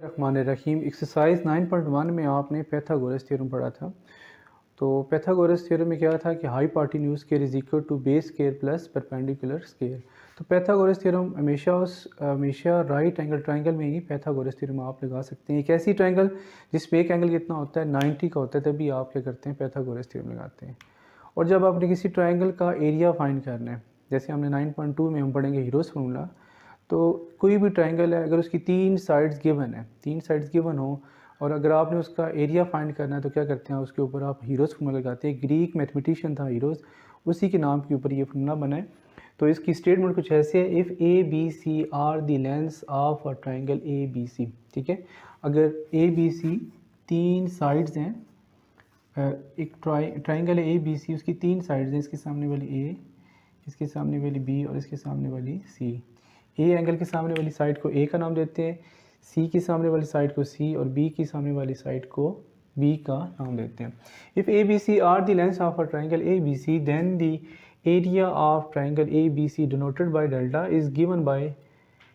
रहीम exercise 9.1 में आपने Pythagoras theorem पढ़ा था। तो पैथागोरस थ्योरम में क्या था कि hypotenuse square is equal to base square plus perpendicular square. तो पैथागोरस थ्योरम हमेशा राइट एंगल ट्रायंगल में ही पैथागोरस थ्योरम आप लगा सकते हैं। एक ऐसी ट्रायंगल जिसमें एक एंगल कितना होता है 90 का होता है, तभी आप क्या करते हैं पैथागोरस थ्योरम लगाते हैं। और जब आपने किसी ट्रायंगल का एरिया फाइंड करना है, जैसे हमने 9.2 में हम पढ़ेंगे हीरोस फार्मूला, तो कोई भी ट्रायंगल है अगर उसकी तीन साइड्स गिवन हो और अगर आपने उसका एरिया फाइंड करना है तो क्या करते हैं, उसके ऊपर आप हीरोस फार्मूला लगाते हैं। ग्रीक मैथमेटिशियन था हीरोस, उसी के नाम के ऊपर ये फार्मूला बना है। तो इसकी स्टेटमेंट कुछ ऐसे है, if A B C are the lengths of a triangle A B C. ठीक है, अगर ए बी सी तीन साइड्स हैं, एक ट्रायंगल है ए बी सी, उसकी तीन साइड्स हैं, इसके सामने वाली ए, इसके सामने वाली बी और इसके सामने वाली सी। ए एंगल के सामने वाली साइड को ए का नाम देते हैं, सी की सामने वाली साइड को सी और बी की सामने वाली साइड को बी का नाम देते हैं। If A B C are the lengths of a triangle A B C then the area of triangle A B C denoted by delta is given by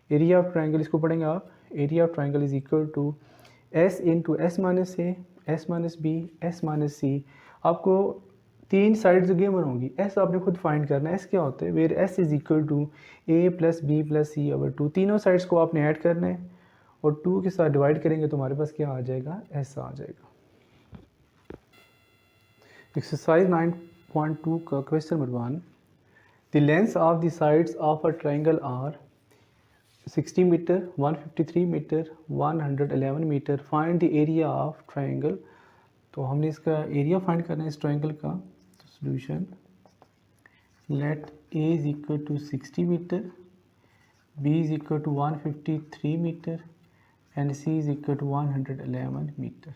area of triangle. इसको पढ़ेंगे आप, area of triangle is equal to S into S minus A, S minus B, S minus C. आपको तीन sides given होंगी, S आपने खुद find करना है। एस क्या होता है, where S is equal to A plus B plus C over two. तीनों साइड्स को आपने ऐड करना है और 2 के साथ डिवाइड करेंगे तो हमारे पास क्या आ जाएगा, एस आ जाएगा। एक्सरसाइज 9.2 का question number 1, the length of the sides of a triangle are 60 metre, 153 metre, 111 metre, find the area of triangle. तो हमने इसका एरिया फाइंड करना है इस ट्रायंगल का। तो solution, let A is equal to 60 metre, B is equal to 153 metre and C is equal to 111 metre.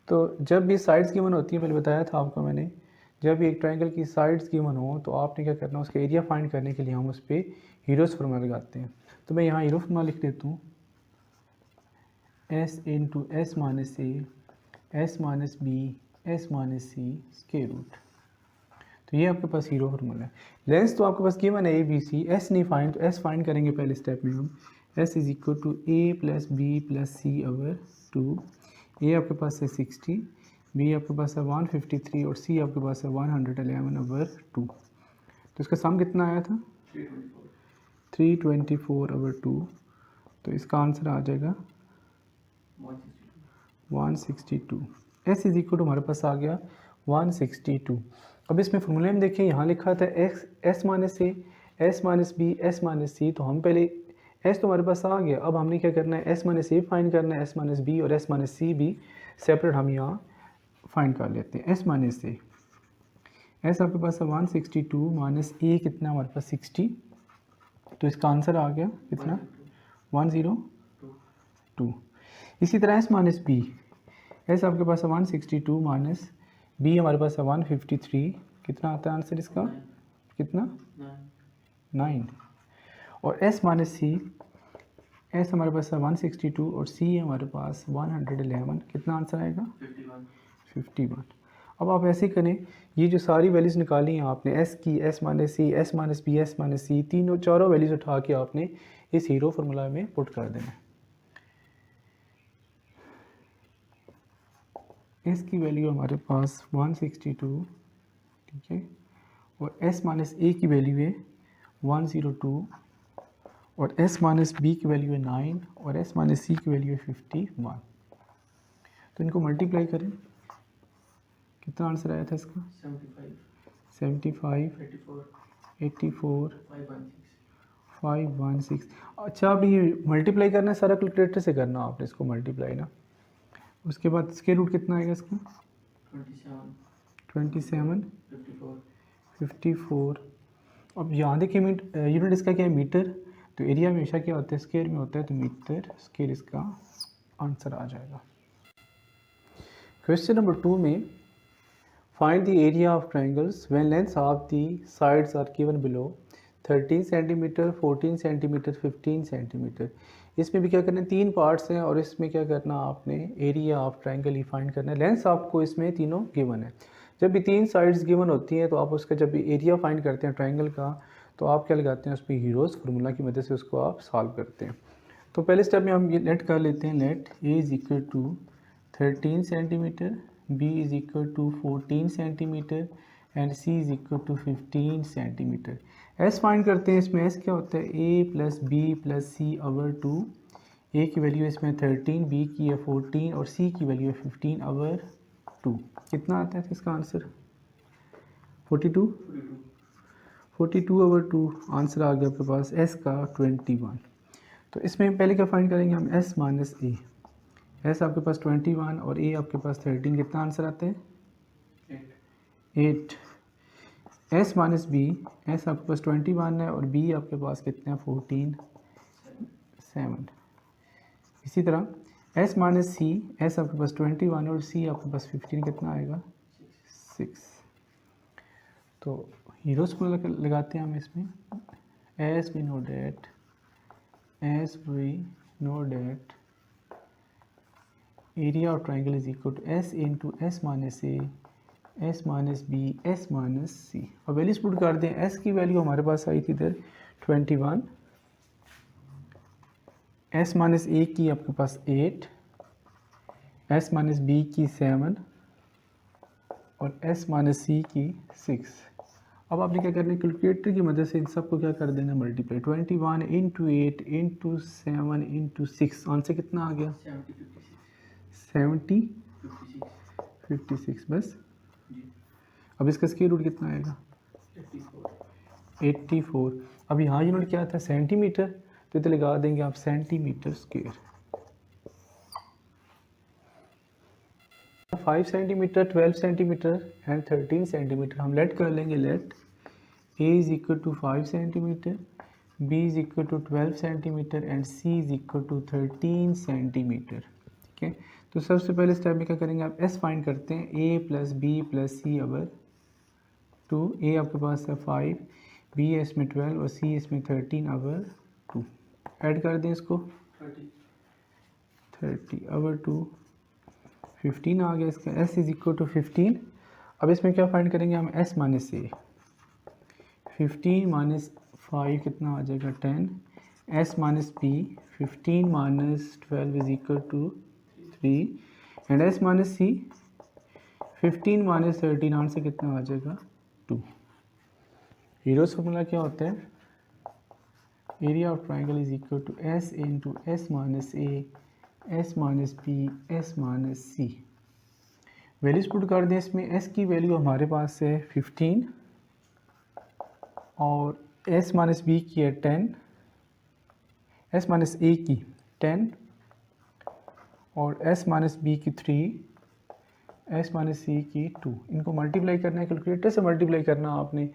तो जब भी साइड्स गिवन होती हैं, पहले बताया था आपको मैंने, जब भी एक ट्रायंगल की साइड्स गिवन हो तो आपने क्या करना है, उसका एरिया फाइंड करने के लिए हम उस पर हीरोस फार्मूला लगाते हैं। तो मैं यहाँ हीरो फार्मूला लिख देता हूँ, एस इंटू एस माइनस ए, S minus B, S minus C square root. तो ये आपके पास हीरो फार्मूला है। लेंथ तो आपके पास गिवन है ए बी सी, एस नहीं फाइंड, तो एस फाइंड करेंगे पहले स्टेप में हम। S is equal to A plus B plus C over 2। A आपके पास है 60, बी आपके पास है 153 और सी आपके पास है 111 ओवर 2। तो इसका सम कितना आया था, 324 ओवर 2। तो इसका आंसर आ जाएगा 162। एस इज इक्वल टू हमारे पास आ गया 162। अब इसमें फॉर्मूले में देखिए, यहाँ लिखा था एक्स एस माइनस ए, S minus B, S minus C. तो हम पहले एस तो हमारे पास आ गया, अब हमने क्या करना है, एस माइनस ए फाइंड करना है, एस माइनस बी और एस माइनस सी भी सेपरेट हम यहाँ फाइंड कर लेते हैं। एस माइनस ए, एस आपके पास है 162 माइनस ए कितना हमारे पास 60, तो इसका आंसर आ गया कितना, 102। इसी तरह एस माइनस बी, एस आपके पास है 162 माइनस बी हमारे पास है 153, कितना आता है आंसर इसका, कितना 9। और एस माइनस सी, एस हमारे पास है 162 और सी हमारे पास 111, कितना आंसर आएगा 51। अब आप ऐसे करें, ये जो सारी वैल्यूज़ निकाली हैं आपने, एस की, एस माइनस सी, S minus B, S minus C, चारों वैल्यूज़ उठा के आपने इस हीरो फार्मूला में पुट कर देना है। एस की वैल्यू हमारे पास 162, ठीक है, और एस माइनस ए की वैल्यू है 102 और एस माइनस बी की वैल्यू है 9 और एस माइनस सी की वैल्यू है 51। तो इनको मल्टीप्लाई करें, कितना आंसर आया था इसका, 75, 84, 516। अच्छा, अब ये मल्टीप्लाई करना है, सारा कैलकुलेटर से करना आपने इसको मल्टीप्लाई ना। उसके बाद स्क्वायर रूट कितना आएगा इसका, 27, 54। अब यहाँ देखिए यूनिट इसका क्या है, मीटर। तो एरिया हमेशा क्या होता है, स्क्वायर में होता है, तो मीटर स्क्वायर इसका आंसर आ जाएगा। क्वेश्चन नंबर 2 में, find the area of triangles when lengths of the sides are given below 13 centimetre, 14 centimetre, 15 centimetre. इसमें भी क्या करना है, तीन पार्ट्स हैं और इसमें क्या करना आपने, area of triangle he find करना है। लेंथ्स आपको इसमें तीनों गिवन है। जब भी तीन साइड्स गिवन होती हैं तो आप उसका जब भी एरिया फाइंड करते हैं ट्रायंगल का, तो आप क्या लगाते हैं, उस पर हीरोस फार्मूला की मदद से उसको आप सॉल्व करते हैं। तो पहले स्टेप में हम ये लेट कर लेते हैं, let A is equal to 13 centimetre, B is equal to 14 centimetre and C is equal to 15 centimetre. S find करते हैं। इसमें एस क्या होता है, A plus B plus C over 2। A की वैल्यू इसमें 13, बी की है 14 और सी की वैल्यू है 15 ओवर 2। कितना आता है इसका आंसर, 42 ओवर 2 आंसर आ गया आपके पास एस का 21। तो इसमें पहले क्या फाइंड करेंगे हम, एस माइनस ए। एस आपके पास 21 और ए आपके पास 13, कितना आंसर आता है 8। एस माइनस बी, एस आपके पास 21 है और बी आपके पास कितने हैं 14, 7। इसी तरह एस माइनस सी, एस आपके पास 21 और सी आपके पास 15, कितना आएगा 6। तो हीरोज को लगाते हैं हम इसमें, S we know that, as we know that area of triangle is equal to s into s minus a, s minus b, s minus c। अब वैल्यूज पुट कर दें। s की वैल्यू हमारे पास आई थी इधर 21, s माइनस a की आपके पास 8, s minus b की 7 और s माइनस c की 6। अब आपने क्या करना है, कैलकुलेटर की मदद से इन सबको क्या कर देना, multiply. 21 into 8 into 7 into 6, answer कितना आ गया 70 56 बस। अब इसका स्क्वायर रूट कितना आएगा 84। अब यहाँ यूनिट क्या था सेंटीमीटर, तो इधर लगा देंगे आप centimetre square. 5 centimetre, 12 centimetre and 13 centimetre हम लेट कर लेंगे। Let A is equal to 5 centimetre, B is equal to 12 centimetre and C is equal to 13 centimetre. ठीक है, तो सबसे पहले स्टेप में क्या करेंगे, आप एस फाइंड करते हैं, A plus B plus C over 2। A आपके पास है 5, बी है इसमें 12 और सी इसमें 13 ओवर 2। ऐड कर दें इसको 30 ओवर 2, 15 आ गया इसका। s is equal to 15। अब इसमें क्या फाइंड करेंगे हम, s माइनस ए। 15 माइनस 5 कितना आ जाएगा 10, s minus b 15 minus 12 is equal to 3 and s minus c 15 minus 13, answer कितना आ जाएगा 2। हीरोज फॉर्मूला क्या होता है, area of triangle is equal to s into s minus a, s minus B, s minus C. Values put कर दें इसमें। s की वैल्यू हमारे पास है 15 और s माइनस बी की है 10, s माइनस a की 10 और s माइनस बी की 3, s माइनस सी की 2। इनको मल्टीप्लाई करना है, कैलकुलेटर से मल्टीप्लाई करना आपने।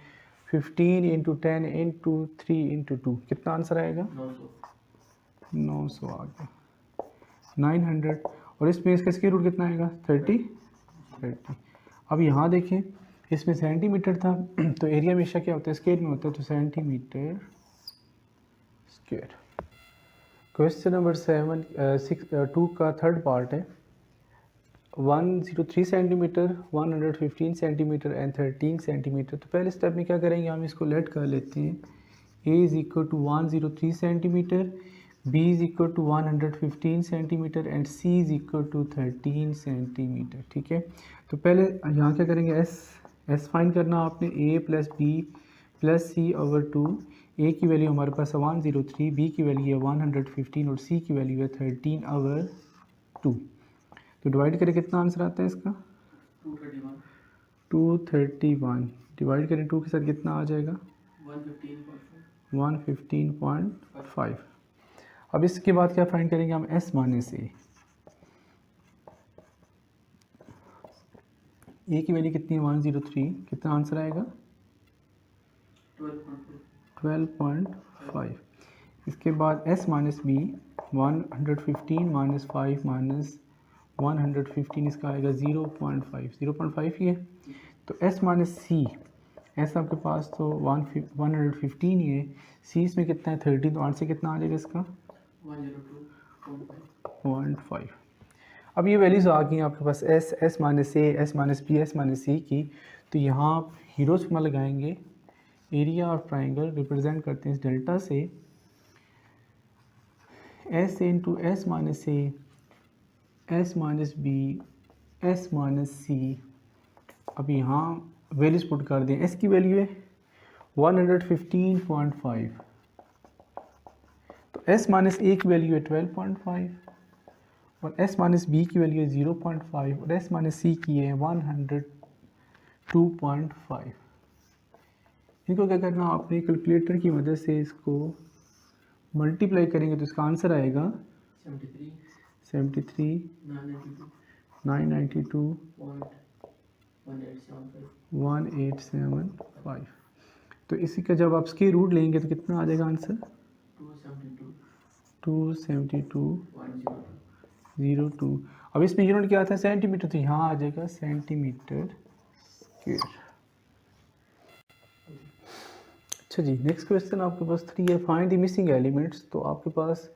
15 इंटू 10 इंटू 3 इंटू 2, कितना आंसर आएगा 900 आ गया 900। और इसमें इसका स्क्वायर रूट कितना आएगा 30। अब यहाँ देखें, इसमें सेंटीमीटर था तो एरिया हमेशा क्या होता है स्क्वायर में होता है, तो सेंटीमीटर स्क्वायर। क्वेश्चन नंबर 2 का थर्ड पार्ट है। 103 सेंटीमीटर, 115 सेंटीमीटर एंड 13 सेंटीमीटर। तो पहले स्टेप में क्या करेंगे, हम इसको लेट कर लेते हैं। A is equal to 103 centimetre, B is equal to 115 centimetre and C is equal to 13 centimetre. ठीक है, तो पहले यहाँ क्या करेंगे, एस फाइंड करना आपने। ए plus B plus C over 2। A की वैल्यू हमारे पास है 103, बी की वैल्यू है 115 और सी की वैल्यू है 13 ओवर 2। तो डिवाइड करें कितना आंसर आता है इसका 231। डिवाइड करें 2 के साथ कितना आ जाएगा 115.5। अब इसके बाद क्या फाइंड करेंगे हम, s माइनस ए। ए की वैल्यू कितनी है 103, कितना आंसर आएगा 12.5। इसके बाद s minus B 115 minus 5 minus 115, इसका आएगा 0.5 ही है। तो s माइनस सी, s आपके पास तो 115 ही है, सी इसमें कितना है 30, तो आंसर कितना आ जाएगा इसका 102.5। अब ये वैल्यूज़ आ गई आपके पास s minus A, s minus B, s minus C की। तो यहाँ आप हीरोज फॉर्मूला लगाएंगे। एरिया ऑफ ट्राइंगल रिप्रेजेंट करते हैं इस डेल्टा से। एस इंटू एस माइनस ए, S minus B, S minus C. अब यहाँ वैल्यूज पुट कर दें। एस की वैल्यू है 115.5, तो एस माइनस ए की वैल्यू है 12.5 और एस माइनस बी की वैल्यू है 0.5 और एस माइनस सी की है 102.5। इनको क्या करना, आपने कैलकुलेटर की मदद से इसको मल्टीप्लाई करेंगे तो इसका आंसर आएगा 73,992.1875। तो इसी का जब आप स्क्वायर रूट लेंगे तो कितना आ जाएगा आंसर? 272.02। अब इसमें यूनिट क्या था? सेंटीमीटर, तो यहाँ आ जाएगा सेंटीमीटर स्क्वायर। अच्छा जी, नेक्स्ट क्वेश्चन आपके पास 3 है, फाइंड द मिसिंग एलिमेंट्स। तो आपके पास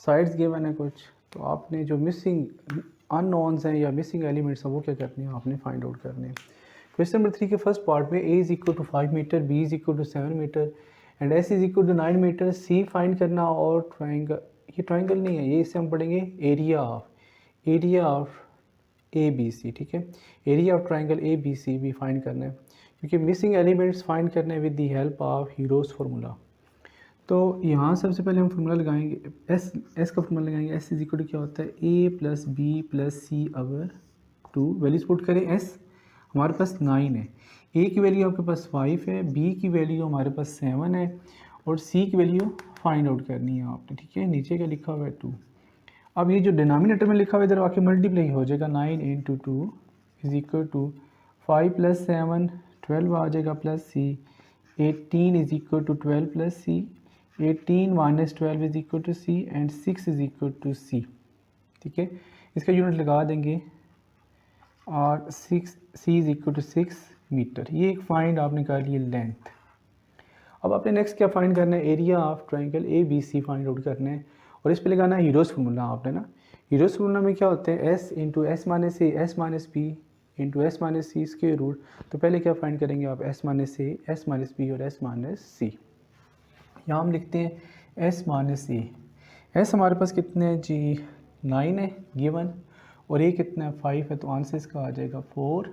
साइड्स गिवन है कुछ, तो आपने जो मिसिंग अननोन्स हैं या मिसिंग एलिमेंट्स हैं वो क्या करने हैं, आपने फाइंड आउट करने हैं। क्वेश्चन नंबर 3 के फर्स्ट पार्ट में A is equal to 5 metre, B is equal to 7 metre and S is equal to 9 metre. C find करना और ट्राइंगल, ये ट्राइंगल नहीं है, ये इससे हम पढ़ेंगे area of A B C. ठीक है, area of triangle A B C भी फाइंड करना है, क्योंकि मिसिंग एलिमेंट्स फाइंड करने with the help of Heron's formula. तो यहाँ सबसे पहले हम फार्मूला लगाएंगे, एस का फार्मूला लगाएंगे। एस इज इक्वल टू क्या होता है? A plus B plus C our 2। Values put करें। एस हमारे पास 9 है, ए की वैल्यू आपके पास 5 है, बी की वैल्यू हमारे पास 7 है और सी की वैल्यू फाइंड आउट करनी है आपने। ठीक है, नीचे क्या लिखा हुआ है 2। अब ये जो डिनोमिनेटर में लिखा हुआ है इधर आके मल्टीप्लाई हो जाएगा। 9 into 2 is equal to 5 plus 7 12 आ जाएगा plus C. 18 is equal to 12 plus C. 18 minus 12 is equal to C and 6 is equal to C. ठीक है, इसका यूनिट लगा देंगे और 6 C is equal to 6 metre. ये एक फाइंड आपने कर लिया लेंथ। अब आपने नेक्स्ट क्या फाइंड करना है? Area of triangle A B C find out करना है और इस पे लगाना है हीरोज फार्मूला आपने ना। हीरोज फार्मूला में क्या होते हैं? एस इंटू एस माइनस ए, S minus B into S minus C square root. तो पहले क्या फाइंड करेंगे आप? एस माइनस ए, एस माइनस बी और एस माइनस सी। यहाँ हम लिखते हैं एस माइनस ए। एस हमारे पास कितने हैं जी? 9 है गिवन और ए कितना है? 5 है, तो आंसर इसका आ जाएगा 4।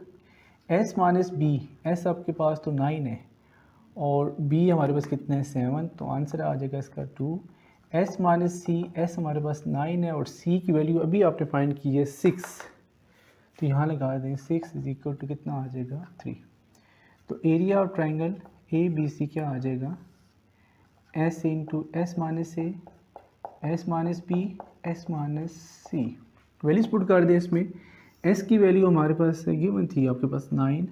एस माइनस बी, एस आपके पास तो 9 है और बी हमारे पास कितने हैं? 7, तो आंसर आ जाएगा इसका 2। एस माइनस सी, एस हमारे पास 9 है और सी की वैल्यू अभी आपने फाइंड की है 6, तो यहाँ लगा दें 6 इज इक्वल टू कितना आ जाएगा? 3। तो area of triangle A B C क्या आ जाएगा? एस इंटू एस माइनस ए, S minus B, S minus C. Values put कर दें इसमें। एस की वैल्यू हमारे पास गिवन थी आपके पास 9,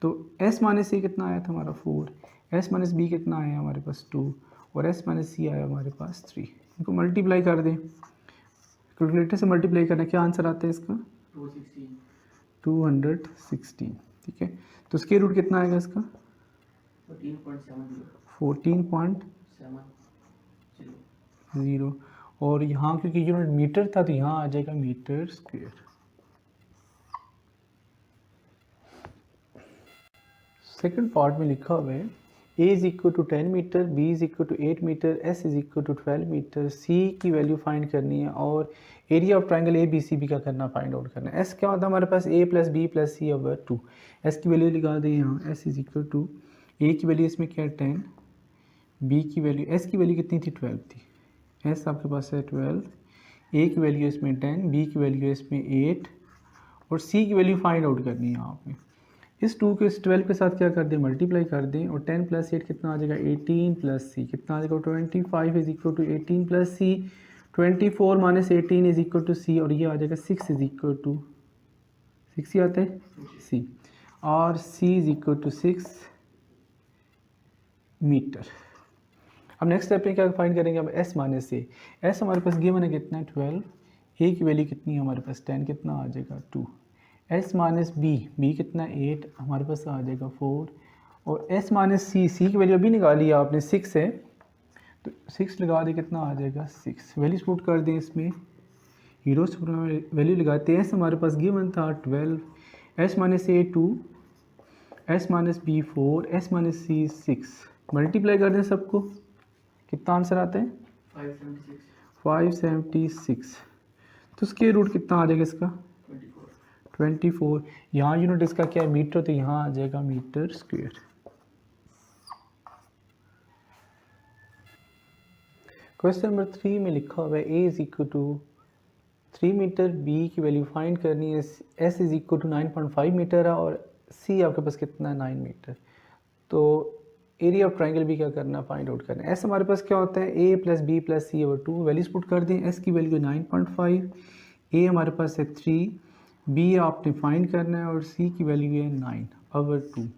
तो एस माइनस ए कितना आया था हमारा? 4। एस माइनस बी कितना आया हमारे पास? 2 और एस माइनस सी आया हमारे पास 3। इनको मल्टीप्लाई कर दें, कैलकुलेटर से मल्टीप्लाई करना, क्या आंसर आता है इसका? 216। ठीक है, तो स्क्वायर रूट कितना आएगा इसका? 14.0 और यहाँ क्योंकि यूनिट मीटर था तो यहाँ आ जाएगा मीटर स्क्वायर। सेकंड पार्ट में लिखा हुआ है A is equal to 10 metre, B is equal to 8 metre, S is equal to 12 metre. C की वैल्यू फाइंड करनी है और area of triangle A B C भी क्या करना? फाइंड आउट करना है। एस क्या होता है हमारे पास? ए plus B plus C over 2। S की वैल्यू लगा दें यहाँ, एस इज इक्वल टू, ए की वैल्यू इसमें क्या है? 10, बी की वैल्यू, एस की वैल्यू कितनी थी? 12 थी। एस आपके पास है 12, ए की वैल्यू इसमें 10, बी की वैल्यू इसमें 8 और सी की वैल्यू फाइंड आउट करनी है आपने। इस 2 के इस 12 के साथ क्या कर दें? मल्टीप्लाई कर दें और 10 प्लस 8 कितना आ जाएगा? 18 प्लस सी कितना आ जाएगा? 25 is equal to 18 plus C. 24 minus 18 is equal to C और ये आ जाएगा 6 इज इक्वल टू 6 ही आता है सी और सी इज इक्वल टू 6 मीटर। अब नेक्स्ट स्टेप में क्या फाइंड करेंगे? अब एस माइनस ए। एस हमारे पास गिवन है कितना है? 12। ए की वैल्यू कितनी है हमारे पास? 10, कितना आ जाएगा? 2। एस माइनस बी, बी कितना? 8, हमारे पास आ जाएगा 4 और एस माइनस सी, सी की वैल्यू अभी निकाली है आपने 6 है, तो 6 लगा दे, कितना आ जाएगा? 6। वैल्यूज पुट कर दें इसमें, हीरोज वैल्यू लगाते हैं। एस हमारे पास गिवन था 12, S minus A 2, S minus B 4, S minus C 6। Multiply कर दें सबको, कितना आंसर आता है? 576। तो स्क्वायर रूट कितना आ जाएगा इसका? 24। यहाँ यूनिट इसका क्या है? मीटर, तो यहाँ आ जाएगा मीटर स्क्वायर। क्वेश्चन नंबर 3 में लिखा हुआ है A is equal to 3 metre, B की वैल्यू फाइंड करनी है, S is equal to 9.5 metre है और सी आपके पास कितना है? 9 मीटर। तो एरिया ऑफ ट्राइंगल भी क्या करना है? फाइंड आउट करना है। एस हमारे पास क्या होता है? A plus B plus C over 2। Values put कर दें। एस की वैल्यू 9.5, ए हमारे पास है 3, बी आपने फाइंड करना है और सी की वैल्यू है 9 ओवर 2।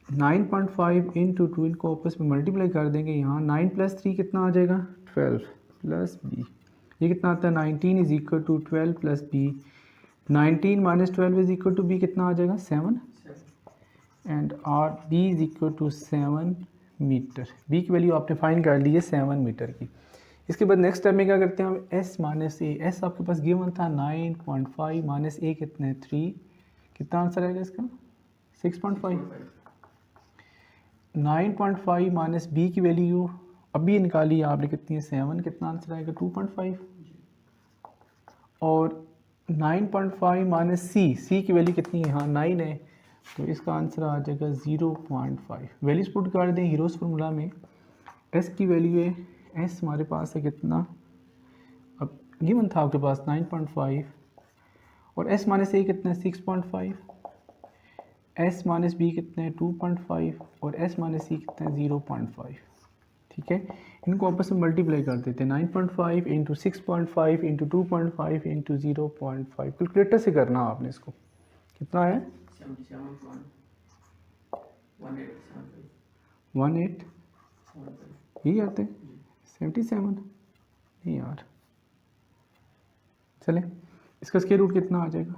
9.5 इंटू 2, इनको आपस में मल्टीप्लाई कर देंगे। यहाँ 9 प्लस 3 कितना आ जाएगा? 12 प्लस बी, ये कितना आता है? 19 is equal to 12 plus B. 19 minus 12 is equal to B कितना आ जाएगा? 7। And R B is equal to 7 metre. B की वैल्यू आपने फाइंड कर ली है 7 मीटर की। इसके बाद नेक्स्ट स्टेप में क्या करते हैं हम? एस माइनस ए। एस आपके पास गिवन था 9.5 माइनस ए कितना है? 3। कितना आंसर आएगा इसका? 6.5। 9.5 माइनस बी की वैल्यू अभी निकाली आपने, कितनी है? 7। कितना आंसर आएगा? 2.5। और 9.5 माइनस सी, सी की वैल्यू कितनी है? हाँ 9 है, तो इसका आंसर आ जाएगा 0.5। वैल्यूज पुट कर दें हीरोज फार्मूला में। एस की वैल्यू है, एस हमारे पास है कितना? अब गिवन था आपके पास 9.5 और एस माइनस ए कितना है? 6.5। एस माइनस बी कितना है? 2.5 और एस माइनस सी कितना है? 0.5। ठीक है, इनको आपस में मल्टीप्लाई कर देते हैं। 9.5 इंटू 6.5 इंटू 2.5 इंटू 0.5। कैलकुलेटर से करना आपने इसको। कितना है? 18 यही आते 77 नहीं यार, चले इसका स्क्वायर रूट कितना आ जाएगा?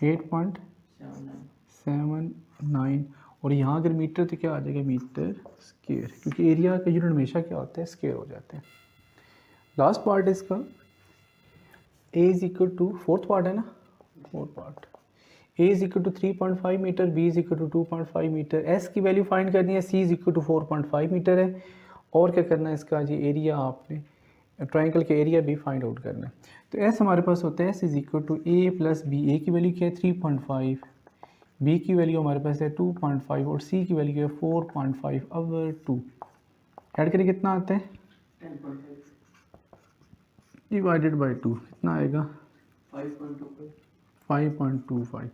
8.79। और यहाँ अगर मीटर तो क्या आ जाएगा? मीटर स्क्वायर, क्योंकि एरिया का यूनिट हमेशा क्या होता है? स्क्वायर हो जाते हैं। लास्ट पार्ट इसका A is equal to, fourth part है ना, fourth part. A is equal to 3.5 metre, B is equal to 2.5 metre, S की वैल्यू फाइंड करनी है, C is equal to 4.5 metre है। और क्या करना है इसका जी? एरिया आपने ट्राइंगल के एरिया भी फाइंड आउट करना है। तो एस हमारे पास होता है S is equal to A plus B. A की वैल्यू क्या है? 3.5, बी की वैल्यू हमारे पास है 2.5 और सी की वैल्यू है 4.5 ओवर 2। ऐड करिए कितना आता है? 10.5 डिवाइडेड बाई 2 कितना आएगा? 5.25।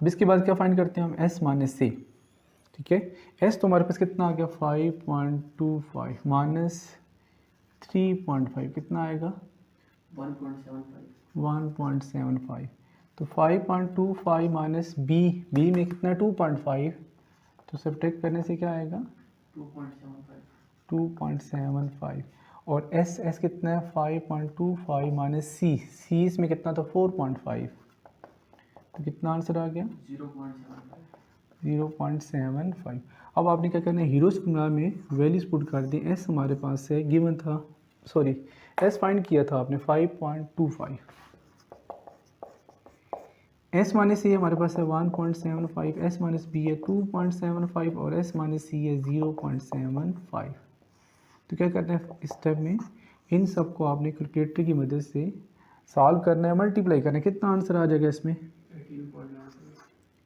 अब इसके बाद क्या फाइंड करते हैं हम? एस माइनस सी। ठीक है, एस तो हमारे पास कितना आ गया? 5.25 माइनस 3.5 कितना आएगा? 1.75। तो 5.25 माइनस बी, बी में कितना? 2.5, तो सब्ट्रैक्ट करने से क्या आएगा? 2.75। और एस, एस कितना है? 5.25 माइनस सी, सी इसमें कितना था? 4.5, तो कितना आंसर आ गया? 0.75। अब आपने क्या करना है? हीरोज फार्मूला में वैल्यूज पुट कर दी। एस हमारे पास है गिवन था, सॉरी एस फाइंड किया था आपने 5.25। एस माइनस सी हमारे पास है 1.75, एस माइनस बी है 2.75 और एस माइनस सी है 0.75। तो क्या करना है इस स्टेप में? इन सब को आपने कैलकुलेटर की मदद से सॉल्व करना है, मल्टीप्लाई करना है। कितना आंसर आ जाएगा इसमें?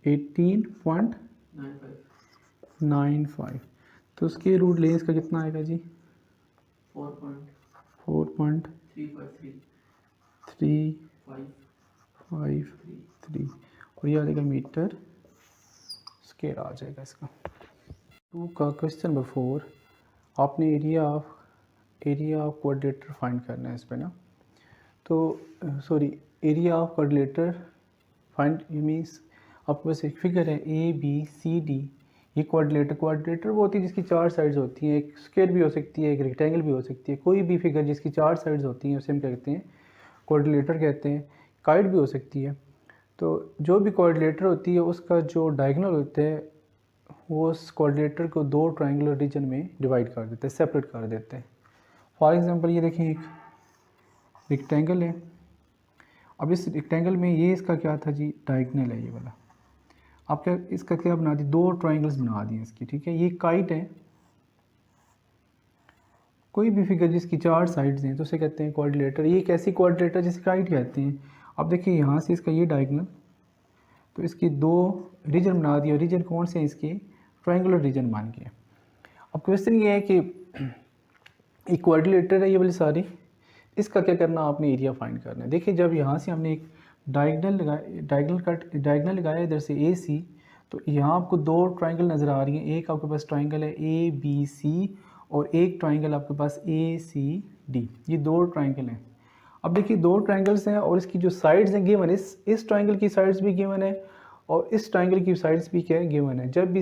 18.95। तो उसके रूट लें, इसका कितना आएगा जी? 4.353 और ये आ जाएगा मीटर स्क्वायर आ जाएगा इसका। 2 का क्वेश्चन नंबर 4, आपने एरिया ऑफ क्वाड्रेटर फाइंड करना है इस पर ना। तो sorry, area of क्वाड्रेटर find means आपके पास एक फिगर है ए बी सी डी। ये क्वाड्रेटर वो होती है जिसकी 4 साइड्स होती हैं। एक स्क्वायर भी हो सकती है, एक रेक्टेंगल भी हो सकती है। कोई भी फिगर जिसकी 4 साइड्स होती हैं उसे हम क्या कहते हैं? क्वाड्रेटर कहते हैं। काइट भी हो सकती है। तो जो भी क्वाड्रेटर होती है उसका जो डायगोनल होता है वो उस क्वाड्रेटर को 2 ट्रायंगुलर रीजन में डिवाइड कर देते हैं, सेपरेट कर देते हैं। फॉर एग्जांपल ये देखें, एक रेक्टेंगल है। अब इस रेक्टेंगल में ये इसका क्या था जी? डायगोनल है ये वाला। आप क्या इसका क्या बना दी? 2 ट्रायंगल्स बना दिए इसकी। ठीक है, ये काइट है, कोई भी फिगर जिसकी 4 साइड्स हैं तो उसे कहते हैं क्वाड्रिलेटर। ये एक ऐसी क्वाड्रिलेटर जिसकी हाइट कहते हैं। अब देखिए यहाँ से इसका ये डायगोनल, तो इसकी 2 रीजन बना दिए, और रीजन कौन से हैं इसके, ट्रायंगुलर रीजन मान के। अब क्वेश्चन ये है कि एक क्वाड्रिलेटर है ये वाली सारी, इसका क्या करना, आपने एरिया फाइंड करना है। देखिए जब यहाँ से हमने एक डायगोनल लगाया इधर से ए सी, तो यहाँ आपको 2 ट्रायंगल नज़र आ रही हैं। एक आपके पास ट्रायंगल है ए बी सी, और एक ट्रायंगल आपके पास ए सी डी, ये 2 ट्रायंगल हैं। अब देखिए 2 ट्रायंगल्स हैं और इसकी जो साइड्स हैं गिवन, इस ट्रायंगल की साइड्स भी गिवन है और इस ट्रायंगल की साइड्स भी क्या है, गिवन है। जब भी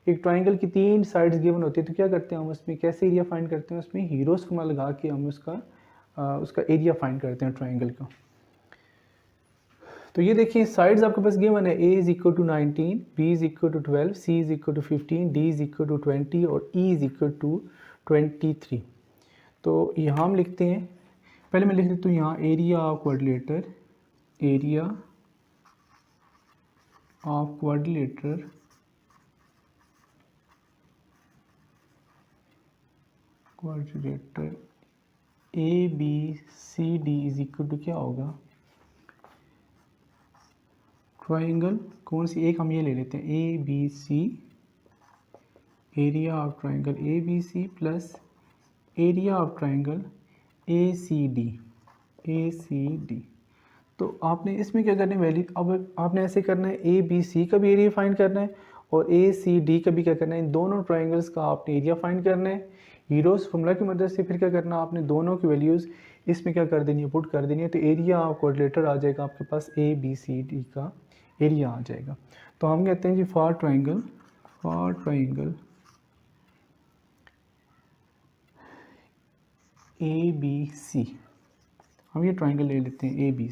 एक ट्रायंगल की 3 साइड्स गिवन होती है तो क्या करते हैं हम उसमें, कैसे एरिया फाइंड करते हैं, उसमें हीरोज फॉर्मूला लगा के हम उसका एरिया फाइंड करते हैं ट्रायंगल का। तो ये देखिए साइड्स आपके पास गिवन है, a is equal to 19, b is equal to 12, c is equal to 15, d is equal to 20 और e इज इक्वल टू 23। तो यहाँ हम लिखते हैं, पहले मैं लिख देता हूँ यहाँ area of quadrilateral, area of quadrilateral A B C D is equal to क्या होगा, ट्रायंगल कौन सी, एक हम ये ले लेते हैं A B C, area of triangle A B C plus area of triangle A C D. तो आपने इसमें क्या करना है, वैल्यू, अब आपने ऐसे करना है, ए बी सी का भी एरिया फाइंड करना है और ए सी डी का भी क्या करना है, इन दोनों ट्रायंगल्स का आपने एरिया फाइंड करना है। हीरोज फॉर्मूला की मदद से फिर क्या करना, आपने दोनों की वैल्यूज़ इसमें क्या कर देनी है, पुट कर देनी है। तो एरिया ऑफ क्वाड्रिलेटर आ जाएगा आपके पास, ए बी सी डी का एरिया आ जाएगा। तो हम कहते हैं जी for triangle A B C, हम ये ट्रायंगल ले लेते हैं ए बी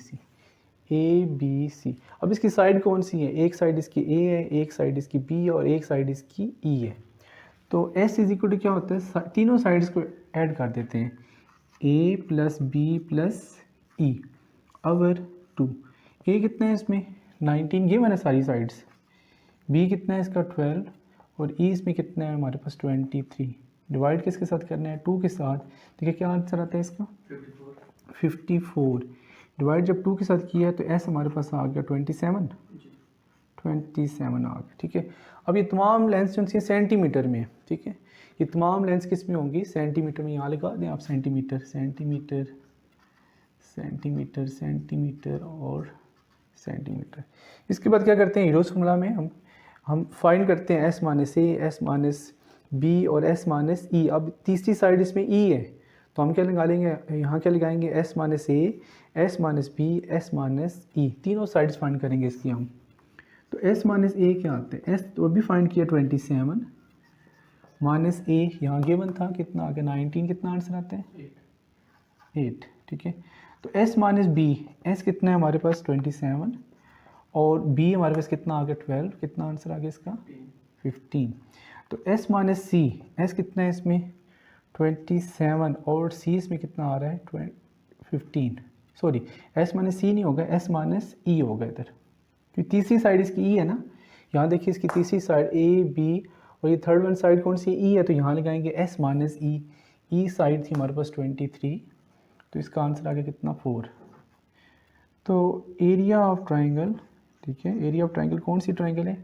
सी। अब इसकी साइड कौन सी है, एक साइड इसकी ए है, एक साइड इसकी बी है और एक साइड इसकी ई है। तो एस इज इक्वल टू क्या होता है, तीनों साइड्स को ऐड कर देते हैं, A plus B plus E over 2। A कितना है इसमें 19, ये मैंने सारी साइड्स, बी कितना है इसका 12 और ई इसमें कितना है हमारे पास 23। डिवाइड किसके साथ करना है, 2 के साथ। देखिए क्या आंसर आता है इसका 54। डिवाइड जब 2 के साथ किया है तो एस हमारे पास आ गया 27 आ गया, ठीक है। अब ये तमाम लेंस जो सी सेंटीमीटर में है, ठीक है, ये तमाम लेंस किस में होंगी, सेंटीमीटर में। यहाँ लगा दें आप सेंटीमीटर और सेंटीमीटर। इसके बाद क्या करते हैं, हीरोज फॉर्मूला में हम फाइंड करते हैं एस माइनस ए, एस माइनस बी और एस माइनस ई। अब तीसरी साइड इसमें ई है तो हम क्या लगा लेंगे, यहाँ क्या लगाएंगे, एस माइनस ए, S minus B, S minus E, तीनों साइड्स फाइंड करेंगे इसकी हम। तो एस माइनस ए क्या आते हैं, एस तो अभी फाइंड किया 27 माइनस ए यहाँ गिवन था कितना आ गया 19, कितना आंसर आता है 8, ठीक है। तो एस माइनस बी, एस कितना है हमारे पास 27 और बी हमारे पास कितना आ गया 12, कितना आंसर आ गया इसका 15। तो एस माइनस सी, एस कितना है इसमें 27 और सी इसमें कितना आ रहा है 15, सॉरी एस माइनस सी नहीं होगा, एस माइनस ई होगा इधर, क्योंकि तीसरी साइड इसकी ई है ना। यहाँ देखिए इसकी तीसरी साइड ए बी और ये थर्ड वन साइड कौन सी ई है, तो यहाँ लगाएंगे एस माइनस ई, ई साइड थी हमारे पास 23, तो इसका आंसर आ गया कितना 4। तो एरिया ऑफ ट्राइंगल, ठीक है, एरिया ऑफ ट्राइंगल कौन सी ट्राइंगल है,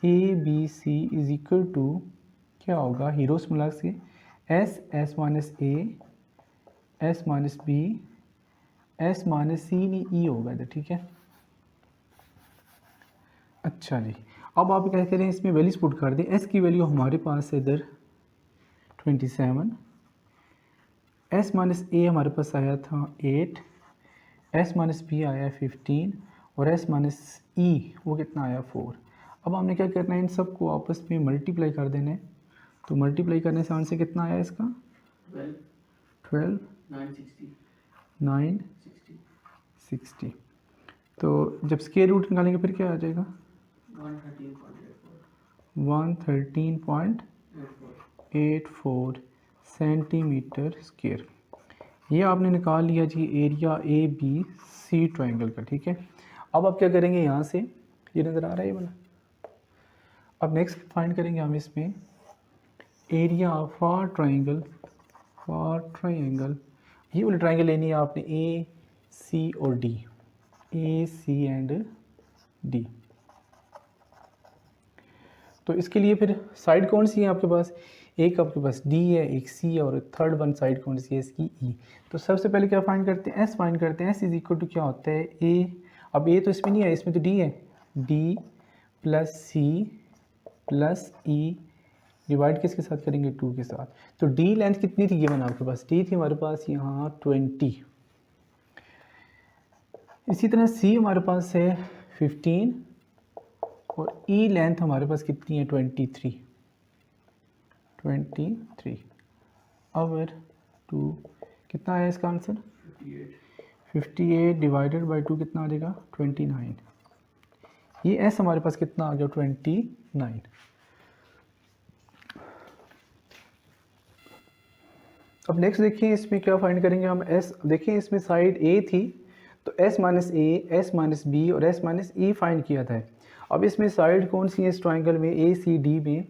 A B C is equal to क्या होगा, हीरोज फॉर्मूला से एस, एस माइनस ए, S minus B, S minus C नहीं ई होगा इधर, ठीक है। अच्छा जी, अब आप क्या करें, इसमें वैल्यूज पुट कर दें। एस की वैल्यू हमारे पास है इधर 27, एस माइनस ए हमारे पास आया था 8, एस माइनस बी आया 15 और एस माइनस ई वो कितना आया 4। अब हमने क्या करना है, इन सब को आपस में मल्टीप्लाई कर देना है। तो मल्टीप्लाई करने से आंसर कितना आया इसका 12 960। तो जब स्क्वायर रूट निकालेंगे फिर क्या आ जाएगा 113.84 सेंटीमीटर स्क्वायर। ये आपने निकाल लिया जी area A B C triangle का, ठीक है। अब आप क्या करेंगे, यहाँ से ये नज़र आ रहा है ये वाला। अब नेक्स्ट फाइंड करेंगे हम इसमें area of triangle for triangle, ये वाली ट्राइंगल लेनी है आपने ए सी और D, A C and D. तो इसके लिए फिर साइड कौन सी है आपके पास, एक आपके पास डी है, एक सी है, और थर्ड वन साइड कौन सी है इसकी ई। तो सबसे पहले क्या फाइंड करते हैं, एस फाइंड करते हैं। एस इज इक्वल टू क्या होता है ए, अब ए तो इसमें नहीं है, इसमें तो डी है, D plus C plus E divide किसके साथ करेंगे, 2 के साथ। तो डी लेंथ कितनी थी गिवन आपके पास, डी थी हमारे पास यहाँ 20। इसी तरह सी हमारे पास है 15 और ई लेंथ हमारे पास कितनी है 23। अब 2 कितना है इसका आंसर, 58 डिवाइडेड बाई 2 कितना आ जाएगा 29। ये एस हमारे पास कितना आ गया 29। अब नेक्स्ट देखिए इसमें क्या फाइंड करेंगे हम, एस देखिए इसमें साइड ए थी तो एस माइनस ए, एस माइनस बी और एस माइनस ई फाइंड किया था। अब इसमें साइड कौन सी है इस ट्राइंगल में, ए सी डी में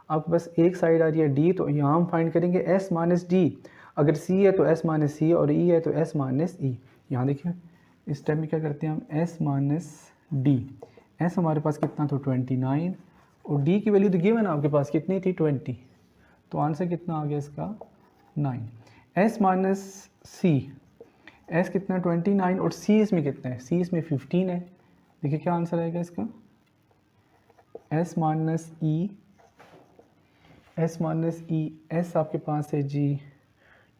आपके पास एक साइड आ रही है डी, तो यहाँ हम फाइंड करेंगे एस माइनस डी। अगर सी है तो एस माइनस सी और ई है तो एस माइनस ई। यहाँ देखिए इस टाइम में क्या करते हैं हम, एस माइनस डी, एस हमारे पास कितना था 29 और डी की वैल्यू तो गिवन आपके पास कितनी थी 20, तो आंसर कितना आ गया इसका 9। एस माइनस सी, एस कितना 29 और सी इसमें कितना है, सी इसमें 15 है। देखिए क्या आंसर आएगा इसका, S minus e, s minus e, S आपके पास है जी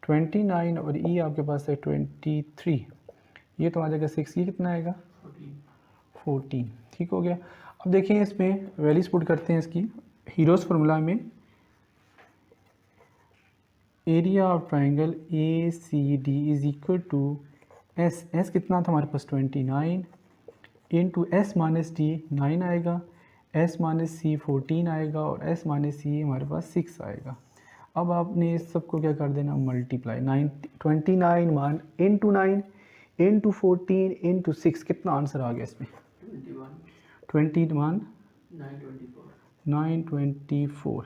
29 और ई आपके पास है 23, ये तो आ जाएगा 6, ये कितना आएगा 14। ठीक हो गया। अब देखिए इसमें वैल्यूज पुट करते हैं इसकी, हीरोज फार्मूला में area of triangle A C D is equal to S, S कितना था हमारे पास 29 इंटू एस माइनस डी 9 आएगा, एस माइनस सी 14 आएगा और एस माइनस सी हमारे पास 6 आएगा। अब आपने इस सबको क्या कर देना मल्टीप्लाई, 29 मान इंटू 9 इंटू 14 इंटू 6, कितना आंसर आ गया इसमें 21 924।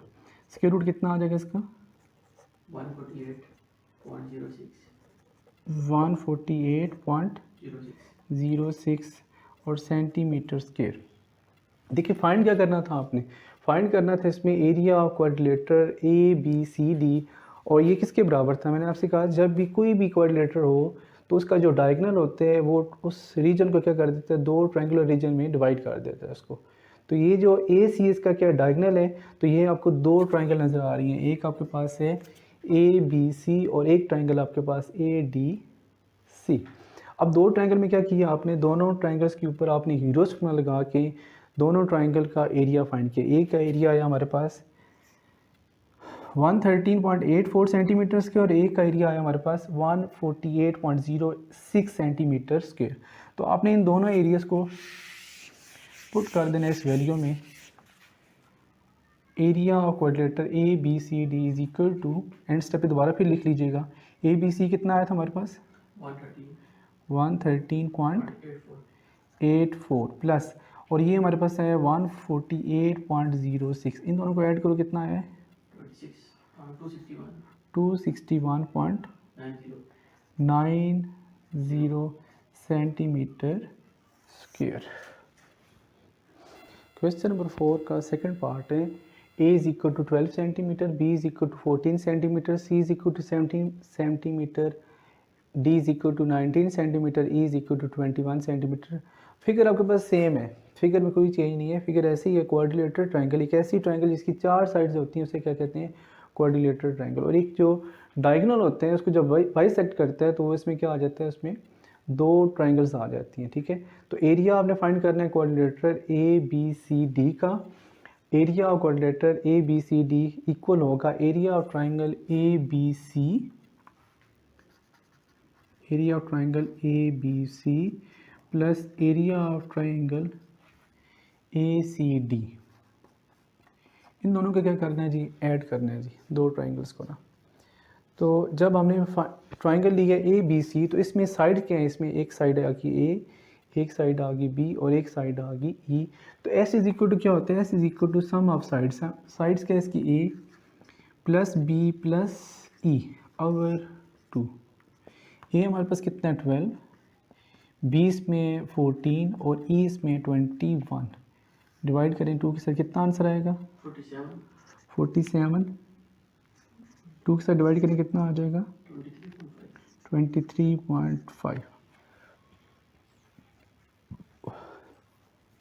स्क्वायर रूट कितना आ जाएगा इसका 148.06 और सेंटीमीटर स्क्वायर। देखिए फाइंड क्या करना था आपने, फाइंड करना था इसमें area of quadrilateral A B C D, और ये किसके बराबर था, मैंने आपसे कहा जब भी कोई भी क्वाड्रिलेटर हो तो उसका जो डायगोनल होते हैं वो उस रीजन को क्या कर देते हैं, 2 ट्रायंगुलर रीजन में डिवाइड कर देता है उसको। तो ये जो ए सी इसका क्या डायगोनल है, तो ये आपको 2 ट्रायंगल नज़र आ रही हैं, एक आपके पास है ए बी सी और एक ट्रायंगल आपके पास ए डी सी। अब 2 ट्रायंगल में क्या किया आपने, दोनों ट्रायंगल्स के ऊपर आपने हीरोज फार्मूला लगा के दोनों ट्रायंगल का एरिया फाइंड किया। एक का एरिया आया हमारे पास 113.84 सेंटीमीटर स्क्वायर और एक का एरिया आया हमारे पास 148.06 सेंटीमीटर स्क्वायर। तो आपने इन दोनों एरियाज़ को पुट कर देना इस वैल्यू में, area of quadrilateral A B C D is equal to, and step पे दोबारा फिर लिख लीजिएगा, ए बी सी कितना आया था हमारे पास 113.84 प्लस, और ये हमारे पास है 148.06, इन दोनों को ऐड करो कितना है 261.90 सेंटीमीटर स्क्वायर। क्वेश्चन नंबर 4 का सेकंड पार्ट है, A is equal to 12 centimetre, B is equal to 14 centimetre, C is equal to 17 centimetre, D is equal to 19 centimetre, E is equal to 21 centimetre. Figure आपके पास same है, figure में कोई change नहीं है, figure ऐसे ही है। क्वाड्रिलेटरल ट्रायंगल एक ऐसी ट्रायंगल जिसकी 4 साइड्स होती हैं उसे क्या कहते हैं क्वाड्रिलेटरल ट्रायंगल, और एक जो डायगोनल होते हैं उसको जब बाइसेक्ट करता है तो वो इसमें क्या आ जाता है, उसमें 2 ट्रायंगल्स आ जाती हैं। ठीक है, तो एरिया आपने फाइंड करना है quadrilateral A B C D का, area of quadrilateral A B C D equal होगा area of triangle A B C, area of triangle A B C plus area of triangle A C D. इन दोनों का क्या करना है जी, add करना है जी 2 ट्रायंगल्स को ना। तो जब हमने ट्रायंगल लिया ए बी सी तो इसमें साइड क्या है, इसमें एक साइड आ गई ए, एक साइड आ गई बी और एक साइड आ गई ई। तो एस इज इक्वल टू क्या होता है, S is equal to sum of sides, sides क्या है इसकी A plus B plus E, over 2। ए हमारे पास कितना है 12, बी इसमें 14 और ई इसमें 21। डिवाइड करें 2 के साथ कितना आंसर आएगा 47। 2 के साथ डिवाइड करें कितना आ जाएगा 23.5।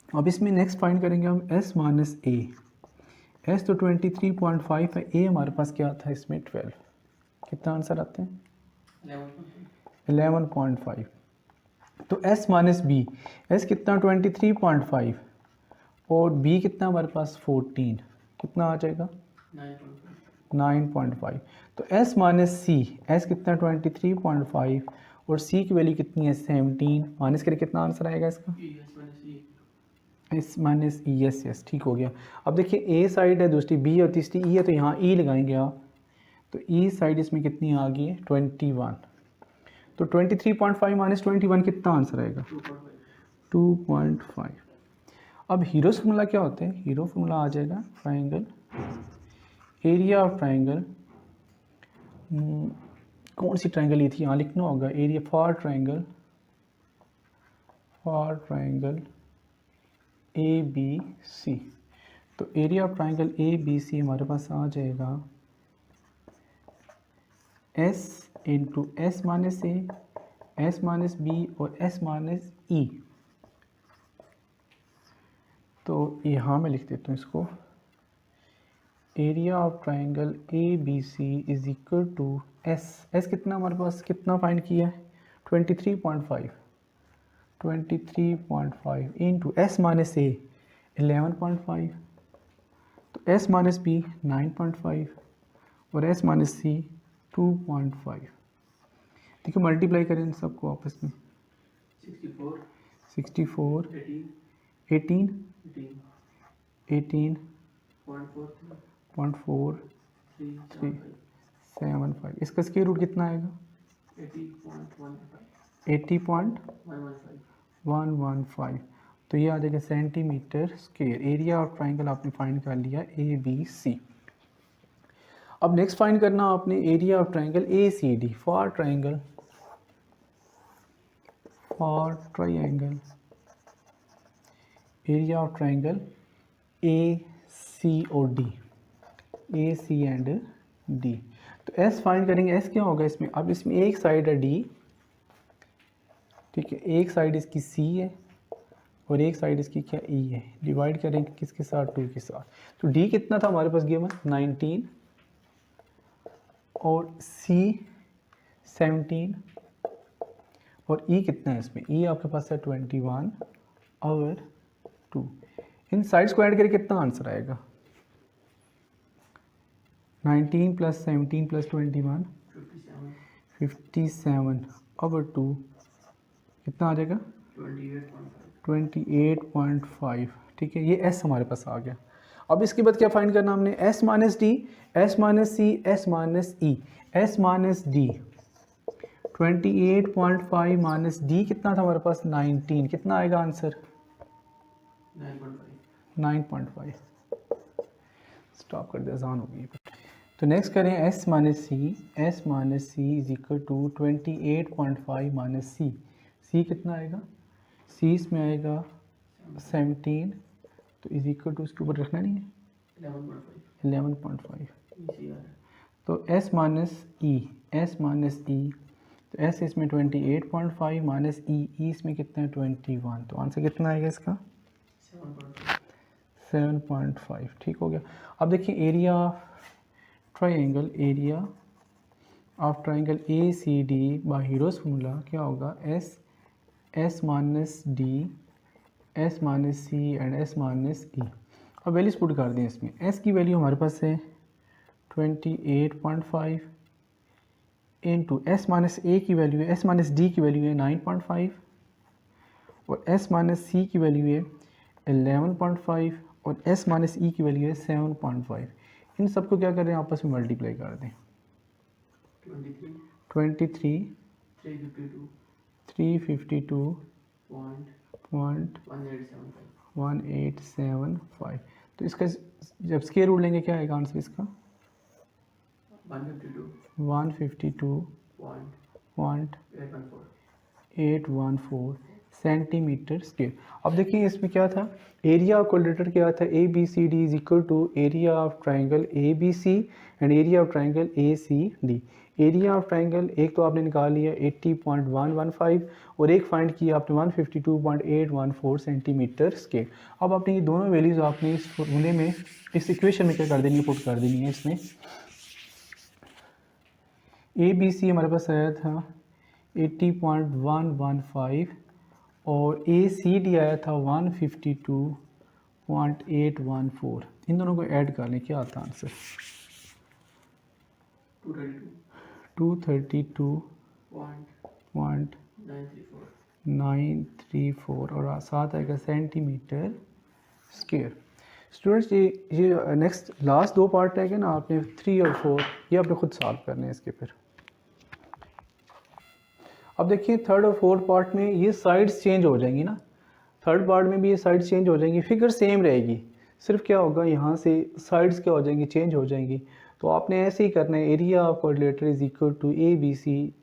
अब इसमें नेक्स्ट फाइंड करेंगे हम s माइनस ए। एस तो 23.5 है, ए हमारे पास क्या था इसमें 12। कितना आंसर आते हैं 11.5। तो s माइनस बी, एस कितना 23.5 और b कितना हमारे पास 14, कितना आ जाएगा 9.5। तो s माइनस सी, एस कितना 23.5 और c की वैल्यू कितनी है 17, माइनस करके कितना आंसर आएगा इसका एस माइनस ई। यस ठीक हो गया। अब देखिए ए साइड है दूसरी बी और तीसरी ई है, तो यहाँ ई लगाएंगे आप, तो ई साइड इसमें कितनी आ गई है 21। तो 23.5 माइनस 21 कितना आंसर आएगा 2.5। अब हीरोस फॉर्मूला क्या होते हैं, हीरो फॉर्मूला आ जाएगा ट्राइंगल, एरिया ऑफ ट्राइंगल, कौन सी ट्राइंगल ये थी यहाँ लिखना होगा, area for triangle A B C. तो area of triangle A B C हमारे पास आ जाएगा एस इंटू एस माइनस ए, एस माइनस बी और एस माइनस ई। तो यहाँ मैं लिख देता हूँ इसको, area of triangle A B C is equal to S, S कितना हमारे पास कितना फाइंड किया है 23.5 इंटू एस माइनस ए 11.5, तो एस माइनस बी 9.5 और एस माइनस सी 2.5। देखिए मल्टीप्लाई करें इन सबको आपस में 64 18.475। इसका स्क्वायर रूट कितना आएगा 80.115। तो ये आ जाएगा centimetre square. Area of triangle आपने फाइंड कर लिया ए बी सी। अब नेक्स्ट फाइंड करना आपने area of triangle A C D, for triangle area of triangle A C और D, A C and D. तो एस फाइंड करेंगे, एस क्या होगा इसमें, अब इसमें एक साइड है डी, ठीक है, एक साइड इसकी सी है और एक साइड इसकी क्या ई है। डिवाइड करेंगे किसके साथ 2 के साथ। तो डी कितना था हमारे पास गिवन 19 और सी 17 और ई कितना है इसमें, ई आपके पास है 21 और 2। इन साइड्स को ऐड करके कितना आंसर आएगा 19 प्लस 17 प्लस 21 57 ओवर 2 कितना आ जाएगा 28.5। ठीक है, ये एस हमारे पास आ गया। अब इसके बाद क्या फाइंड करना हमने, s minus d, s minus सी, S minus e. S minus d 28.5 minus d कितना था हमारे पास 19, कितना आएगा आंसर 9.5। स्टॉप कर दे, आसान हो गई। तो नेक्स्ट करें S minus C, S minus C is equal to 28.5 minus C. C कितना आएगा, सी इसमें आएगा 17, तो इज इक्वल टू इसके ऊपर रखना नहीं है 11.5। तो S minus e, s minus e, तो एस इसमें 28.5 माइनस ई, ई इसमें कितना है 21, तो आंसर कितना आएगा इसका 7.5। ठीक हो गया। अब देखिए area triangle, area of triangle A C D by Heron's formula क्या होगा, s S minus d, s minus c and s minus e. अब वैल्यूज पुट कर दें इसमें, एस की वैल्यू हमारे पास है 28.5 इंटू एस माइनस ए की वैल्यू है, एस माइनस डी की वैल्यू है 9.5 और एस माइनस सी की वैल्यू है 11.5 और एस माइनस ई की वैल्यू है 7.5। इन सबको क्या करें आपस में मल्टीप्लाई कर दें 352.1875। तो इसका जब स्क्वायर रूट लेंगे क्या आएगा आंसर इसका 152.814 सेंटीमीटर स्क्वायर। अब देखिए इसमें क्या था, एरिया ऑफ कोलेटर क्या था, A B C D is equal to area of triangle A B C and area of triangle A C D. Area of triangle एक तो आपने निकाल लिया 80.115 और एक फाइंड किया आपने 152.814 सेंटीमीटर स्क्वायर। अब आपने ये दोनों वैल्यूज़ आपने इस फॉर्मूले में, इस इक्वेशन में क्या कर देनी है, पुट कर देनी है। इसमें ए बी सी हमारे पास आया था 80.115 और ए सी डी आया था 152.814। इन दोनों को ऐड कर लें, क्या आता है आंसर? 232.934 और साथ आएगा सेंटीमीटर स्क्वायर। स्टूडेंट्स ये नेक्स्ट लास्ट दो पार्ट रहेंगे ना, आपने 3 और 4 ये आपने खुद सॉल्व करने हैं इसके। फिर अब देखिए थर्ड और फोर्थ पार्ट में ये साइड्स चेंज हो जाएंगी ना, थर्ड पार्ट में भी ये साइड्स चेंज हो जाएंगी, फिगर सेम रहेगी, सिर्फ क्या होगा यहाँ से साइड्स क्या हो जाएंगी, चेंज हो जाएंगी। तो आपने ऐसे ही करना है, area of coordinator is equal to A B C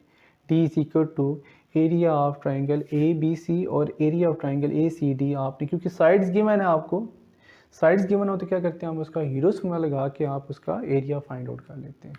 D is equal to area of triangle A B C और area of triangle A C D. आपने क्योंकि साइड्स गिवन है, आपको साइड्स गिवन हो तो क्या करते हैं हम उसका हीरोस फॉर्मूला लगा के आप उसका एरिया फाइंड आउट कर लेते हैं।